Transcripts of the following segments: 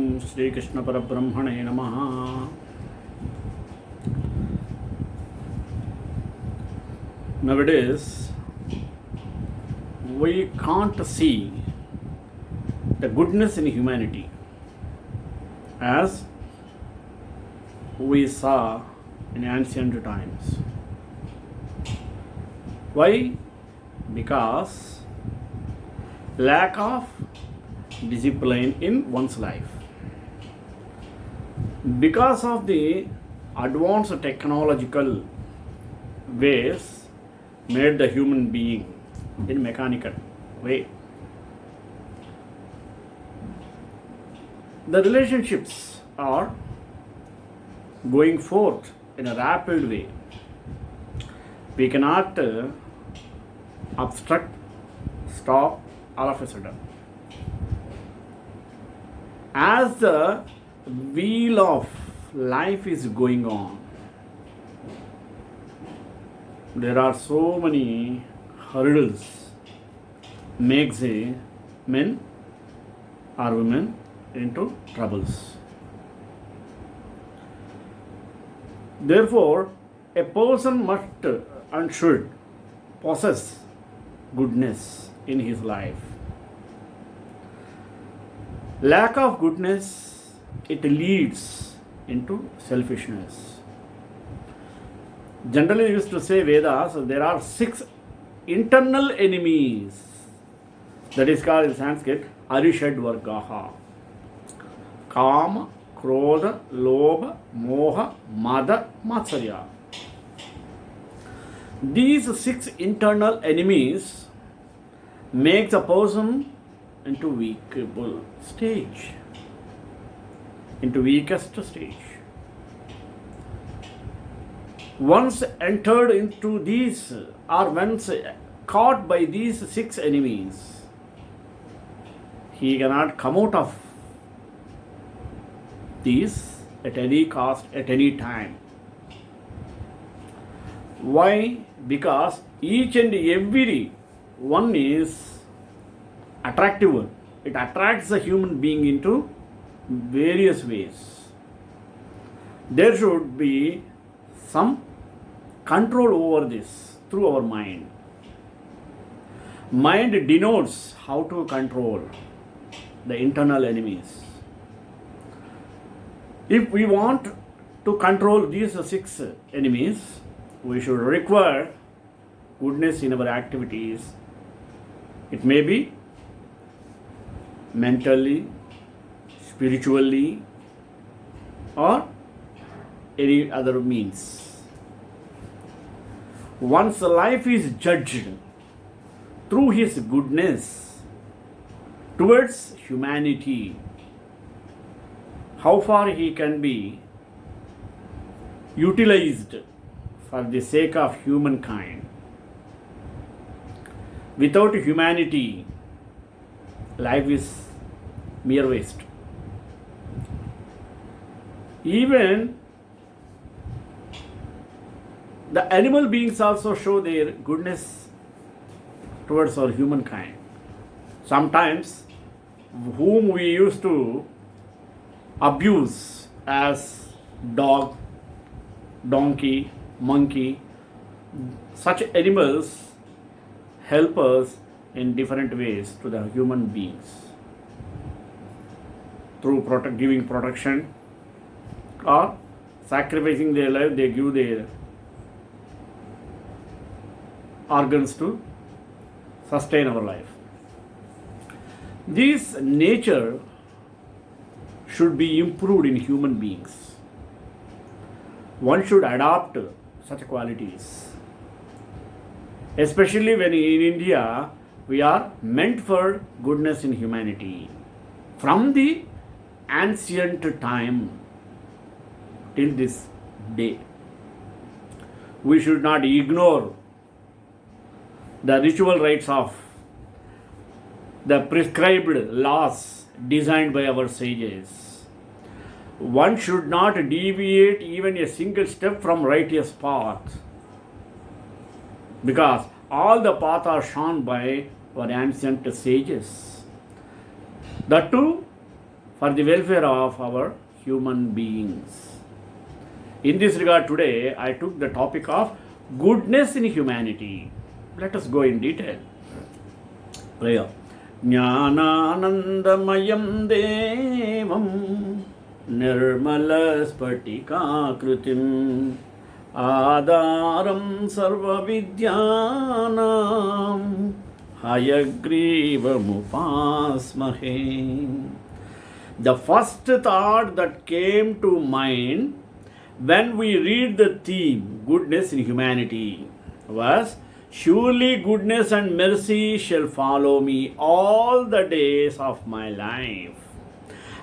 Sri Krishna Parabrahmane Namaha. Nowadays, we can't see the goodness in humanity as we saw in ancient times. Why? Because lack of discipline in one's life. Because of the advanced technological ways made the human being in mechanical way. The relationships are going forth in a rapid way. We cannot obstruct, stop all of a sudden. As the wheel of life is going on, there are so many hurdles makes a men or women into troubles. Therefore, a person must and should possess goodness in his life. Lack of goodness, it leads into selfishness. Generally used to say Vedas, there are 6 internal enemies. That is called in Sanskrit Arishad Vargaha. Kama, Krodha, Lobha, Moha, Mada, Matsarya. These 6 internal enemies makes a person into weakable stage, into weakest stage. Once entered into these, or once caught by these 6 enemies, he cannot come out of these at any cost, at any time. Why? Because each and every one is attractive one. It attracts the human being into various ways. There should be some control over this through our mind. Mind denotes how to control the internal enemies. If we want to control these 6 enemies, we should require goodness in our activities. It may be mentally, spiritually, or any other means. Once life is judged through his goodness towards humanity, how far he can be utilized for the sake of humankind. Without humanity, life is mere waste. Even the animal beings also show their goodness towards our humankind. Sometimes, whom we used to abuse as dog, donkey, monkey, such animals help us in different ways to the human beings. Through giving protection or sacrificing their life, they give their organs to sustain our life. This nature should be improved in human beings. One should adopt such qualities. Especially when in India, we are meant for goodness in humanity. From the ancient time till this day, we should not ignore the ritual rites of the prescribed laws designed by our sages. One should not deviate even a single step from righteous path, because all the paths are shown by our ancient sages. That too, for the welfare of our human beings. In this regard, today I took the topic of goodness in humanity. Let us go in detail. Prayer. Jnananandamayam devam nirmalaspatikakrutim Adaram sarva vidyanam hayagrivam The first thought that came to mind when we read the theme, goodness in humanity, was, surely goodness and mercy shall follow me all the days of my life,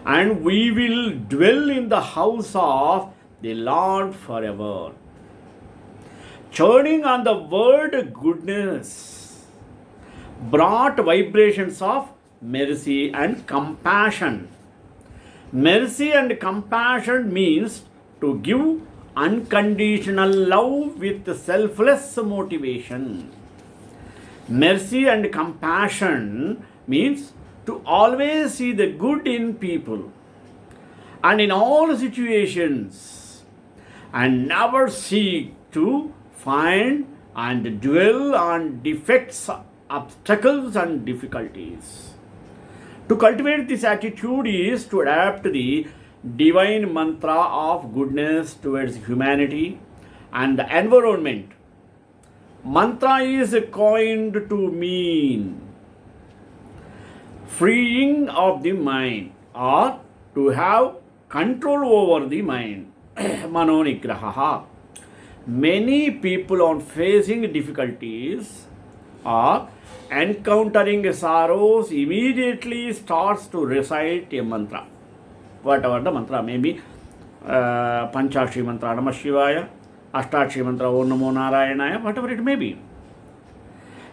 and we will dwell in the house of the Lord forever. Churning on the word goodness brought vibrations of mercy and compassion. Mercy and compassion means to give unconditional love with selfless motivation. Mercy and compassion means to always see the good in people and in all situations, and never seek to find and dwell on defects, obstacles, and difficulties. To cultivate this attitude is to adapt the divine mantra of goodness towards humanity and the environment. Mantra is coined to mean freeing of the mind, or to have control over the mind. Manonigraha. Many people on facing difficulties or encountering sorrows immediately starts to recite a mantra. Whatever the mantra may be, Panchakshi mantra Namah Shivaya, Ashtakshi mantra Om Namo Narayanaya, whatever it may be.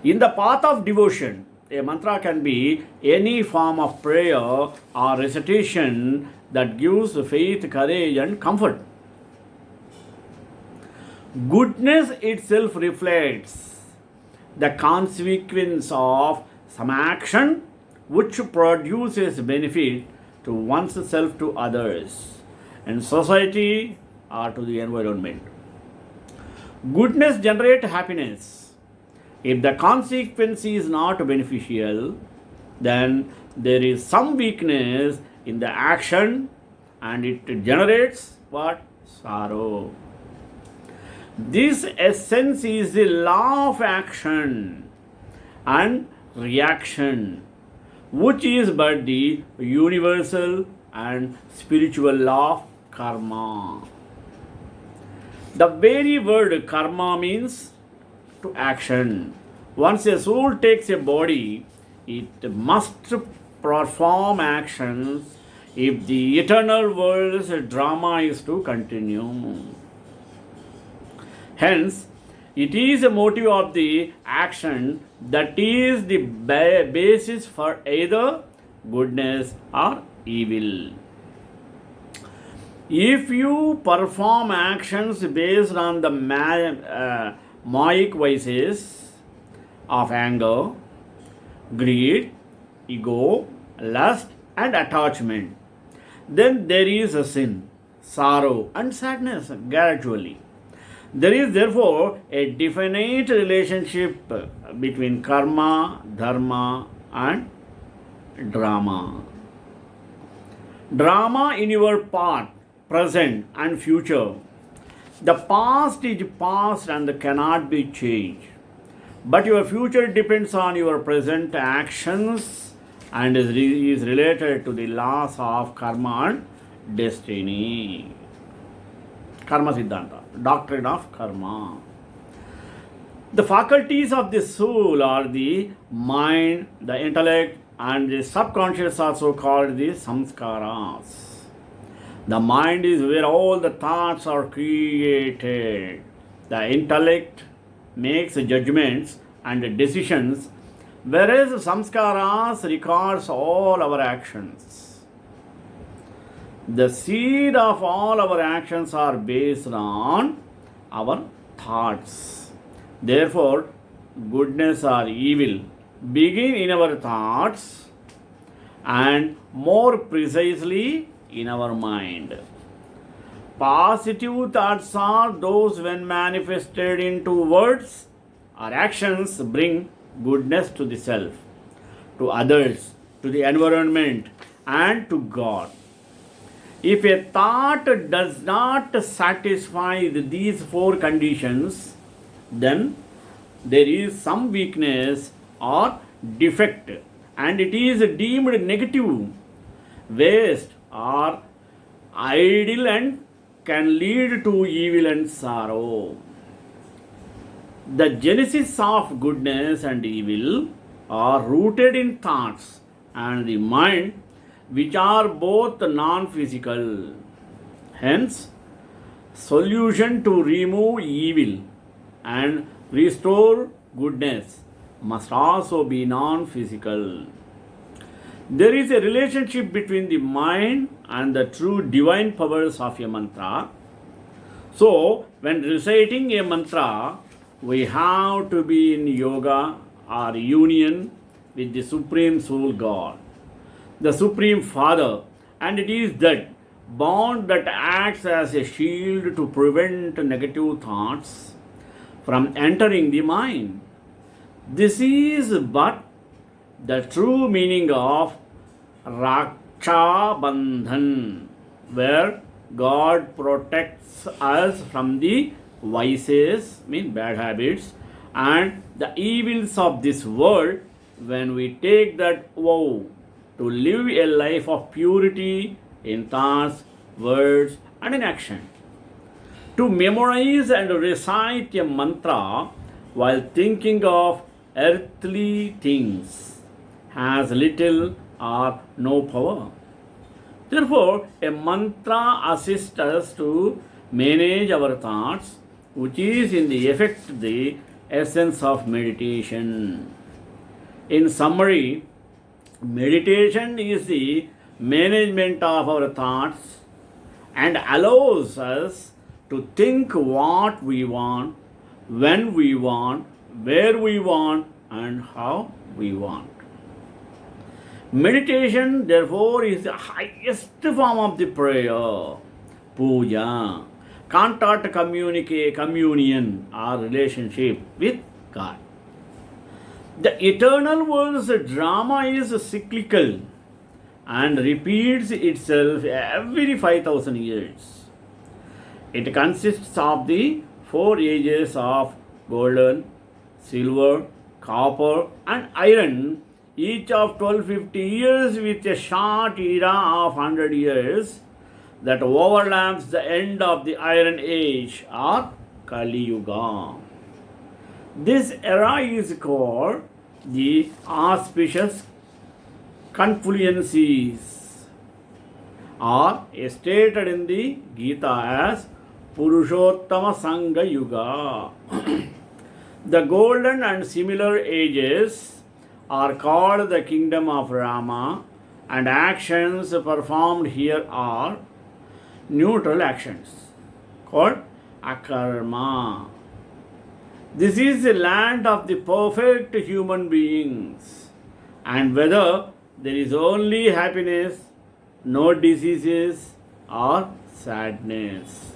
In the path of devotion, a mantra can be any form of prayer or recitation that gives faith, courage, and comfort. Goodness itself reflects the consequence of some action which produces benefit to oneself, to others, and society, or to the environment. Goodness generates happiness. If the consequence is not beneficial, then there is some weakness in the action, and it generates what? Sorrow. This essence is the law of action and reaction, which is but the universal and spiritual law of karma. The very word karma means to action. Once a soul takes a body, it must perform actions if the eternal world's drama is to continue. Hence, it is a motive of the action that is the basis for either goodness or evil. If you perform actions based on the Maic vices of anger, greed, ego, lust, and attachment, then there is a sin, sorrow, and sadness gradually. There is therefore a definite relationship between karma, dharma, and drama. Drama in your past, present, and future. The past is past and cannot be changed. But your future depends on your present actions and is related to the laws of karma and destiny. Karma Siddhanta, doctrine of karma. The faculties of the soul are the mind, the intellect, and the subconscious, also called the samskaras. The mind is where all the thoughts are created. The intellect makes judgments and decisions, whereas samskaras records all our actions. The seed of all our actions are based on our thoughts. Therefore, goodness or evil begin in our thoughts and more precisely in our mind. Positive thoughts are those when manifested into words or actions bring goodness to the self, to others, to the environment, and to God. If a thought does not satisfy these four conditions, then there is some weakness or defect, and it is deemed negative, waste, or idle, and can lead to evil and sorrow. The genesis of goodness and evil are rooted in thoughts and the mind, which are both non physical. Hence, solution to remove evil and restore goodness must also be non physical. There is a relationship between the mind and the true divine powers of a mantra. So, when reciting a mantra, we have to be in yoga or union with the Supreme Soul God, the Supreme Father, and it is that bond that acts as a shield to prevent negative thoughts from entering the mind. This is but the true meaning of Raksha Bandhan, where God protects us from the vices, mean bad habits, and the evils of this world when we take that vow to live a life of purity in thoughts, words, and in action. To memorize and recite a mantra while thinking of earthly things has little or no power. Therefore, a mantra assists us to manage our thoughts, which is in the effect the essence of meditation. In summary, meditation is the management of our thoughts and allows us to think what we want, when we want, where we want, and how we want. Meditation, therefore, is the highest form of the prayer, puja, contact, communion, or relationship with God. The eternal world's drama is cyclical and repeats itself every 5,000 years. It consists of the four ages of golden, silver, copper, and iron, each of 1250 years with a short era of 100 years that overlaps the end of the Iron Age or Kali Yuga. This era is called the auspicious confluences, or stated in the Gita as Purushottama Sangha Yuga. The golden and similar ages are called the kingdom of Rama, and actions performed here are neutral actions called akarma. This is the land of the perfect human beings, and whether there is only happiness, no diseases, or sadness.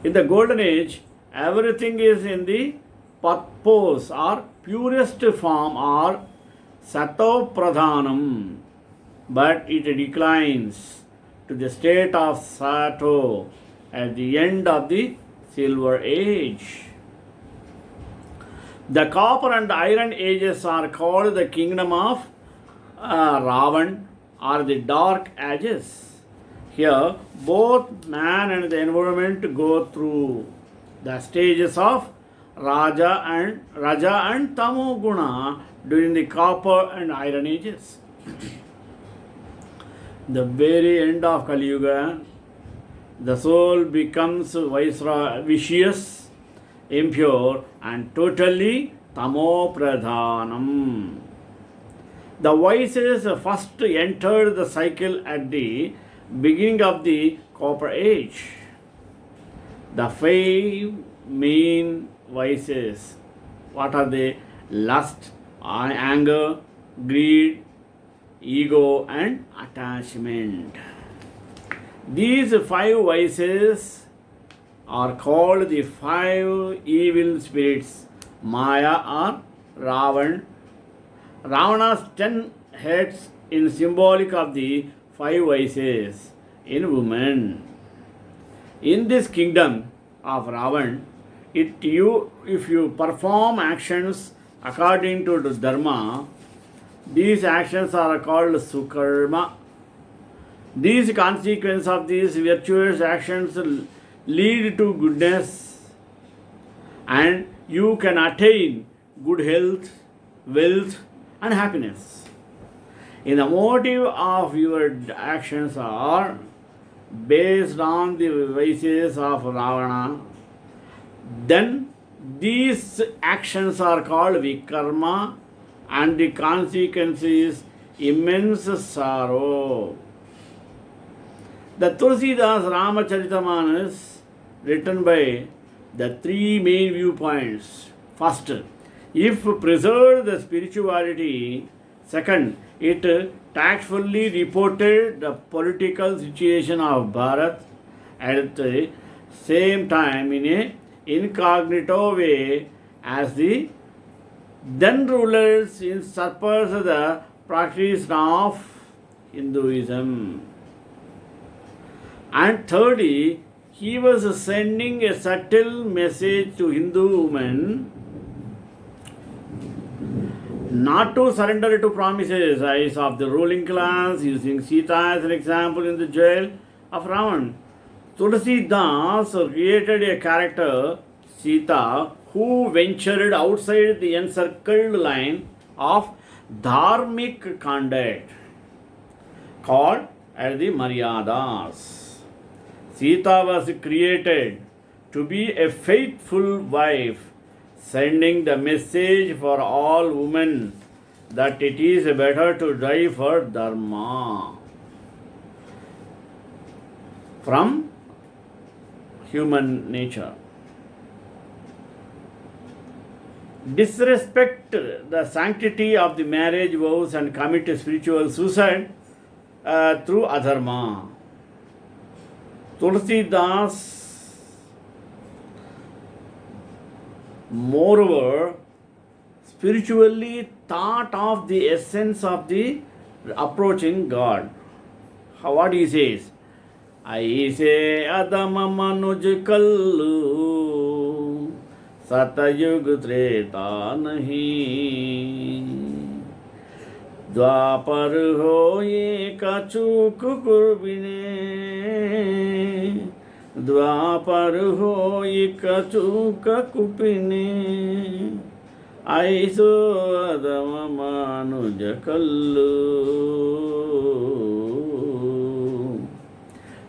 In the golden age, everything is in the patpos or purest form or satopradhanam, but it declines to the state of sato at the end of the silver age. The copper and iron ages are called the kingdom of Ravan or the dark ages. Here, both man and the environment go through the stages of Raja and Tamo Guna during the copper and iron ages. The very end of Kali Yuga, the soul becomes vicious, impure, and totally Tamo Pradhanam. The vices first entered the cycle at the beginning of the copper age. The five main vices, what are they? Lust, anger, greed, ego, and attachment. These five vices are called the five evil spirits, Maya or Ravan. Ravana's 10 heads in symbolic of the five vices in women. In this kingdom of Ravan, if you perform actions according to the dharma, these actions are called sukarma. These consequences of these virtuous actions lead to goodness, and you can attain good health, wealth, and happiness. In the motive of your actions are based on the vices of Ravana, then these actions are called vikarma, and the consequence is immense sorrow. The Tulsidas Ramacharitamanus, written by the three main viewpoints. First, if preserved the spirituality. Second, it tactfully reported the political situation of Bharat at the same time in a incognito way as the then rulers in surpassed the practice of Hinduism. And thirdly, he was sending a subtle message to Hindu women not to surrender to promises as of the ruling class, using Sita as an example in the jail of Ravan. Tulsi Das created a character, Sita, who ventured outside the encircled line of dharmic conduct, called as the Maryadas. Sita was created to be a faithful wife, sending the message for all women that it is better to die for dharma. From human nature. Disrespect the sanctity of the marriage vows and commit spiritual suicide through adharma. Tulsi Das, moreover, spiritually thought of the essence of the approaching God. What he says? ऐसे अदम मनुज कल्लू सतयुग त्रेता नहीं द्वापर हो ये कचूक कुर्बिने द्वापर हो ये कचूक कुपिने ऐसो अदम मनुज Kullu.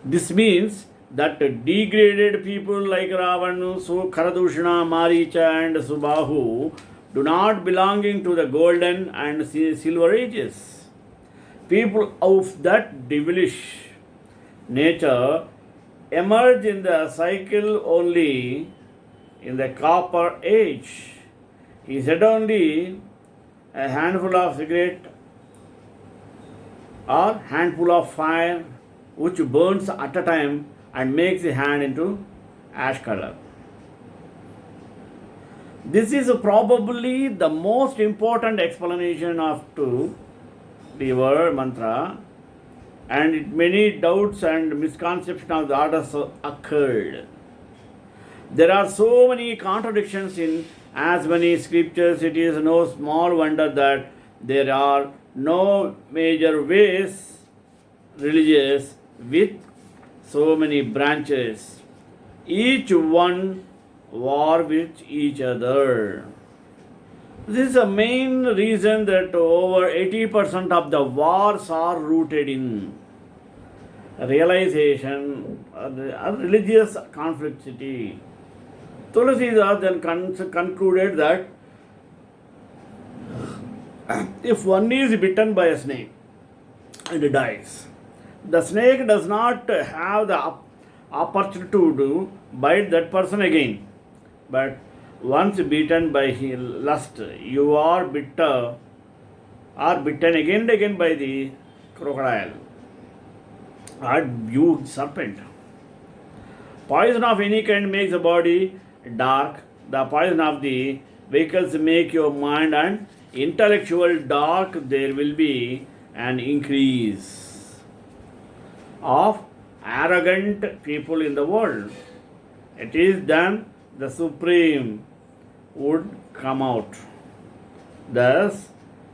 This means that degraded people like Ravana, Kharadushna, Maricha and Subahu do not belonging to the golden and silver ages. People of that devilish nature emerge in the cycle only in the copper age. He said only a handful of cigarette or handful of fire which burns at a time and makes the hand into ash color. This is probably the most important explanation of to the word mantra, and many doubts and misconceptions of the orders occurred. There are so many contradictions in as many scriptures, it is no small wonder that there are no major ways religious with so many branches, each one war with each other. This is the main reason that over 80% of the wars are rooted in realization of religious conflictivity. Tulsidas then concluded that if one is bitten by a snake and dies, the snake does not have the opportunity to bite that person again. But once beaten by lust, you are bitter are bitten again and again by the crocodile or huge serpent. Poison of any kind makes the body dark. The poison of the vehicles make your mind and intellectual dark. There will be an increase of arrogant people in the world. It is then the supreme would come out. Thus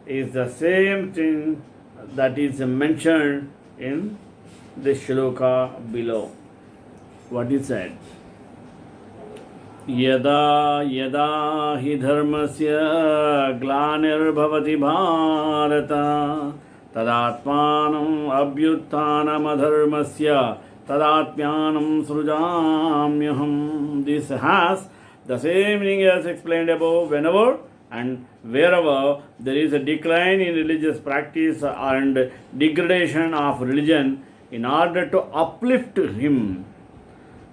is the same thing that is mentioned in the shloka below. What is said? Yada yada hi dharmasya glanirvavati bharata tadatmanam abhyuttanam adharmasya tadatmyanam srujamyaham. This has the same meaning as explained above. Whenever and wherever there is a decline in religious practice and degradation of religion, in order to uplift him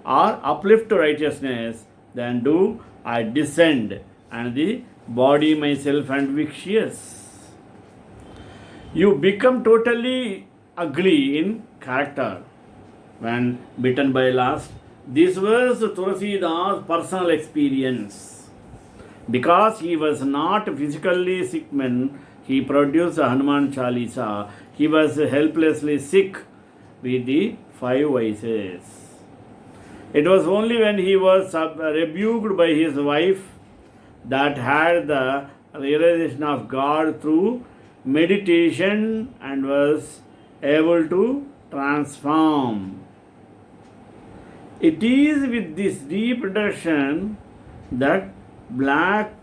or uplift righteousness, then do I descend and the body myself and vicious. You become totally ugly in character when bitten by lust. This was Tulsidas' personal experience. Because he was not physically sick man, he produced a Hanuman Chalisa. He was helplessly sick with the 5 vices. It was only when he was rebuked by his wife that had the realization of God through meditation and was able to transform. It is with this deep reduction that black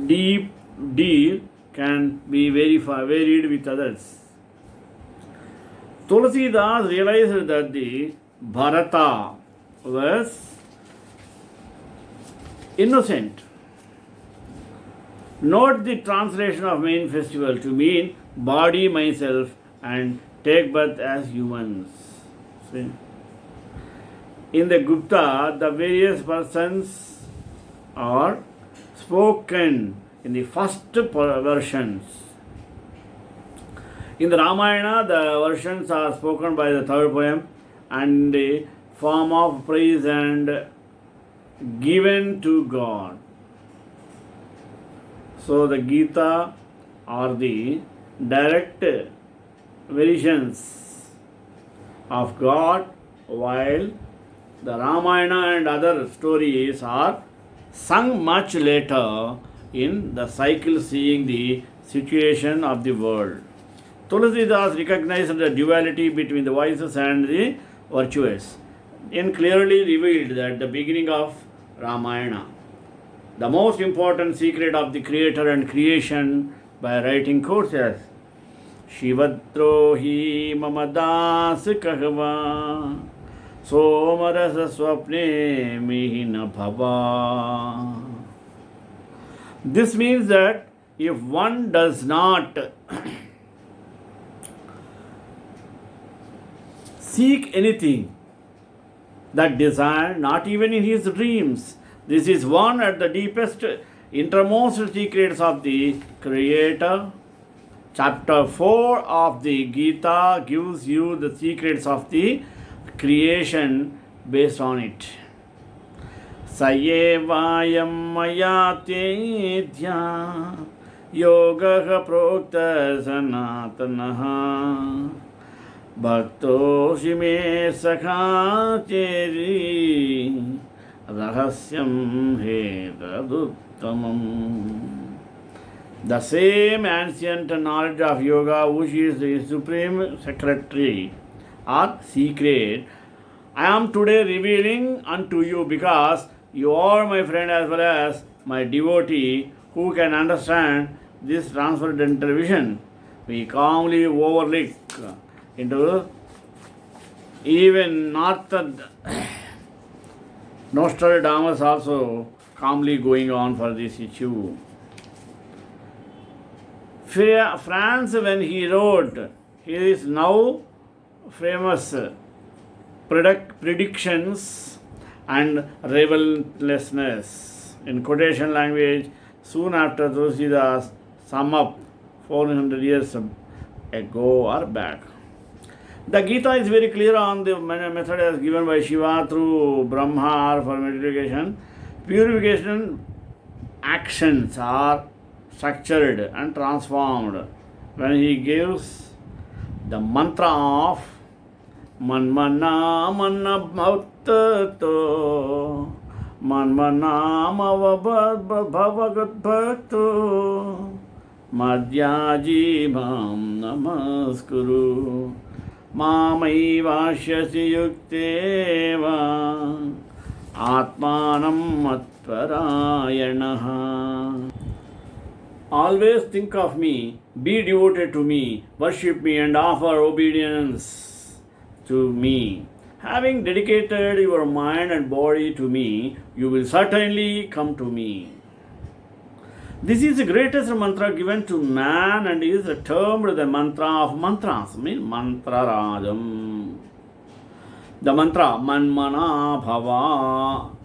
deep deal can be varied with others. Tulsidas realized that the Bharata was innocent. Note the translation of main festival to mean body myself and take birth as humans. See? In the Gupta, the various persons are spoken in the first versions. In the Ramayana, the versions are spoken by the third poem and in the form of praise and given to God. So the Gita are the direct visions of God, while the Ramayana and other stories are sung much later in the cycle, seeing the situation of the world. Tulsidas recognized the duality between the vices and the virtuous and clearly revealed at the beginning of Ramayana the most important secret of the creator and creation by writing quotes as Shivadrohi mamadas kahva somarasa swapne mihina bhava. This means that if one does not seek anything that desire, not even in his dreams, this is one at the deepest, innermost secrets of the Creator. Chapter 4 of the Gita gives you the secrets of the creation based on it. Sayevayam maya tedhya yogaha prokta sanatanaha bhaktoshi me sakha cheri rahasyam hedaduttamam. The same ancient knowledge of yoga, which is the supreme secretary or secret, I am today revealing unto you, because you are my friend as well as my devotee who can understand this transcendental vision. We calmly overlook into even Nostradamus also calmly going on for this issue. France, when he wrote his now famous predictions and relentlessness, in quotation language, soon after Tulsidas sum up 400 years ago or back. The Gita is very clear on the method as given by Shiva through Brahma or for meditation. Purification actions are structured and transformed when he gives the mantra of Manmana Manna Bhavato Manmana Bhavagat Bhakto Madhyaji Mam Namaskuru Mamai Vashyasi Yukteva Atmanam Matparayanaha. Always think of me, be devoted to me, worship me and offer obedience to me. Having dedicated your mind and body to me, you will certainly come to me. This is the greatest mantra given to man and is termed the mantra of mantras, means mantra rajam. The mantra Manmana Bhava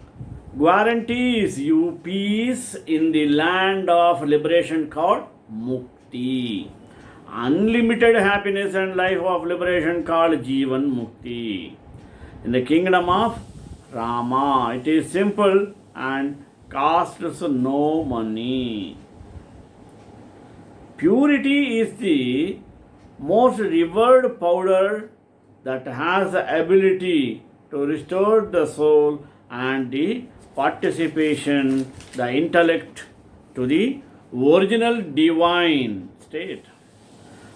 guarantees you peace in the land of liberation called Mukti. Unlimited happiness and life of liberation called Jivan Mukti. In the kingdom of Rama, it is simple and costs no money. Purity is the most revered powder that has the ability to restore the soul and the participation, the intellect to the original divine state.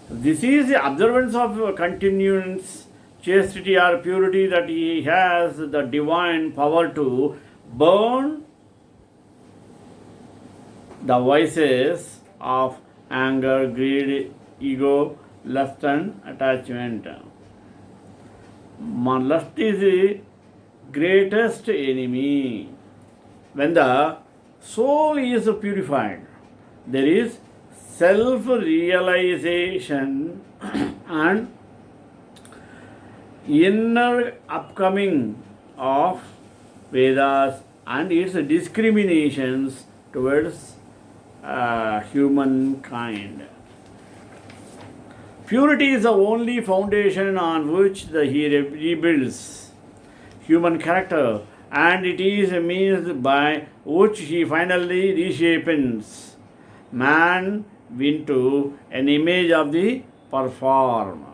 This is the observance of continuance, chastity or purity that he has the divine power to burn the vices of anger, greed, ego, lust and attachment. Lust is the greatest enemy. When the soul is purified, there is self-realization and inner upcoming of Vedas and its discriminations towards humankind. Purity is the only foundation on which he rebuilds human character, and it is a means by which he finally reshapes man into an image of the performer.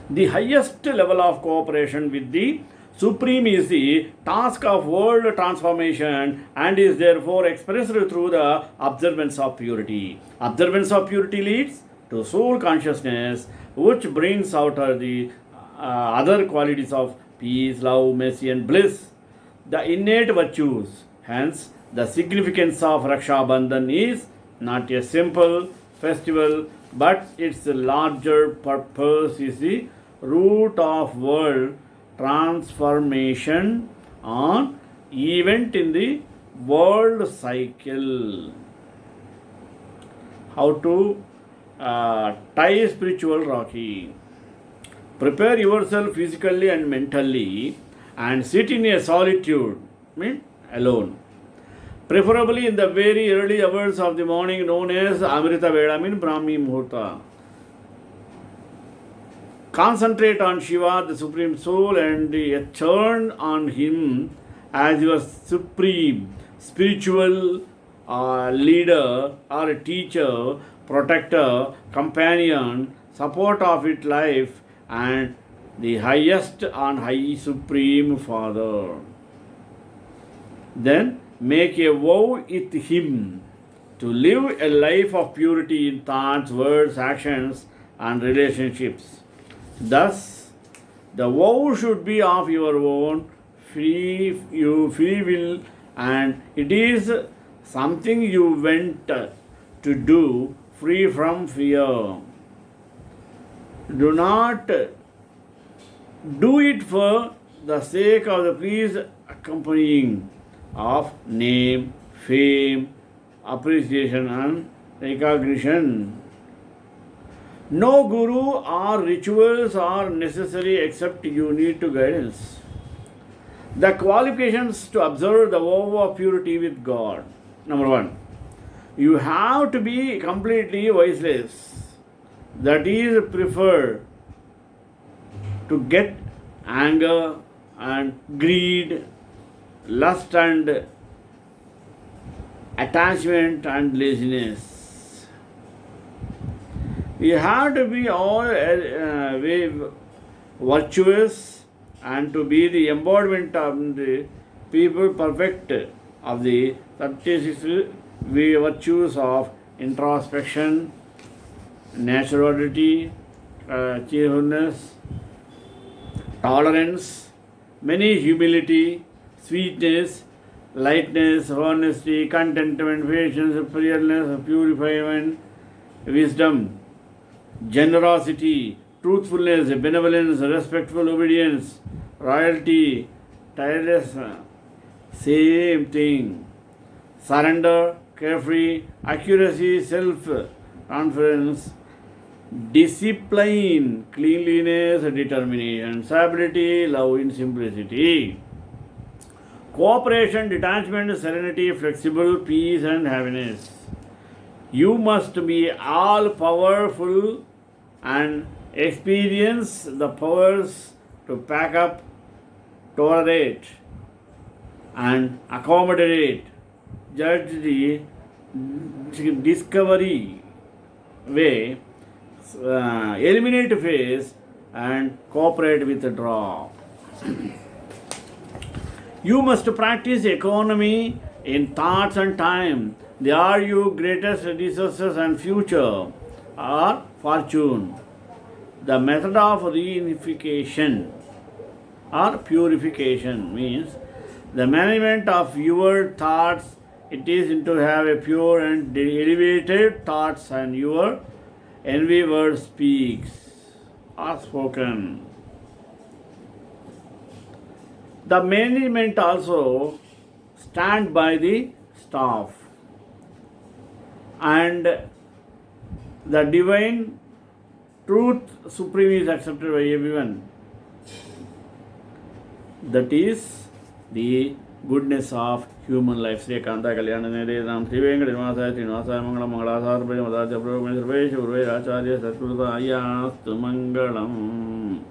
The highest level of cooperation with the Supreme is the task of world transformation and is therefore expressed through the observance of purity. Observance of purity leads to soul consciousness, which brings out the other qualities of peace, love, mercy, and bliss, the innate virtues. Hence, the significance of Raksha Bandhan is not a simple festival, but its larger purpose is the root of world transformation on event in the world cycle. How to tie spiritual Rakhi. Prepare yourself physically and mentally and sit in a solitude, mean alone. Preferably in the very early hours of the morning known as Amrita Veda, mean Brahmi Muhurta. Concentrate on Shiva, the Supreme Soul, and turn on Him as your supreme spiritual leader or teacher, protector, companion, support of its life, and the highest and high supreme Father. Then make a vow with Him to live a life of purity in thoughts, words, actions, and relationships. Thus, the vow should be of your own free will, and it is something you went to do free from fear. Do not do it for the sake of the please accompanying of name, fame, appreciation, and recognition. No guru or rituals are necessary except you need to guidance. The qualifications to observe the vow of purity with God. Number one, you have to be completely voiceless. That is preferred to get anger and greed, lust and attachment and laziness. You have to be all way virtuous and to be the embodiment of the people perfect of the 36 virtues of introspection, naturality, cheerfulness, tolerance, many humility, sweetness, lightness, honesty, contentment, patience, fearlessness, purification, wisdom, generosity, truthfulness, benevolence, respectful obedience, royalty, tireless, same thing, surrender, carefree, accuracy, self-confidence, discipline, cleanliness, determination, stability, love in simplicity, cooperation, detachment, serenity, flexible, peace and happiness. You must be all powerful and experience the powers to pack up, tolerate and accommodate, judge the discovery way, eliminate face and cooperate with the draw. You must practice economy in thoughts and time. They are your greatest resources and future or fortune. The method of reunification or purification means the management of your thoughts. It is to have a pure and elevated thoughts, and your envy word speaks or spoken. The management also stand by the staff, and the divine truth supreme is accepted by everyone. That is the goodness of human life. Sri Kanta Kalyana Nere Ram Sri Venkateswara Srinivasa Mangalam Mangalasar Prema Madhya Prabhu Sarvesha Urve Acharya Satguru Ayastu Mangalam.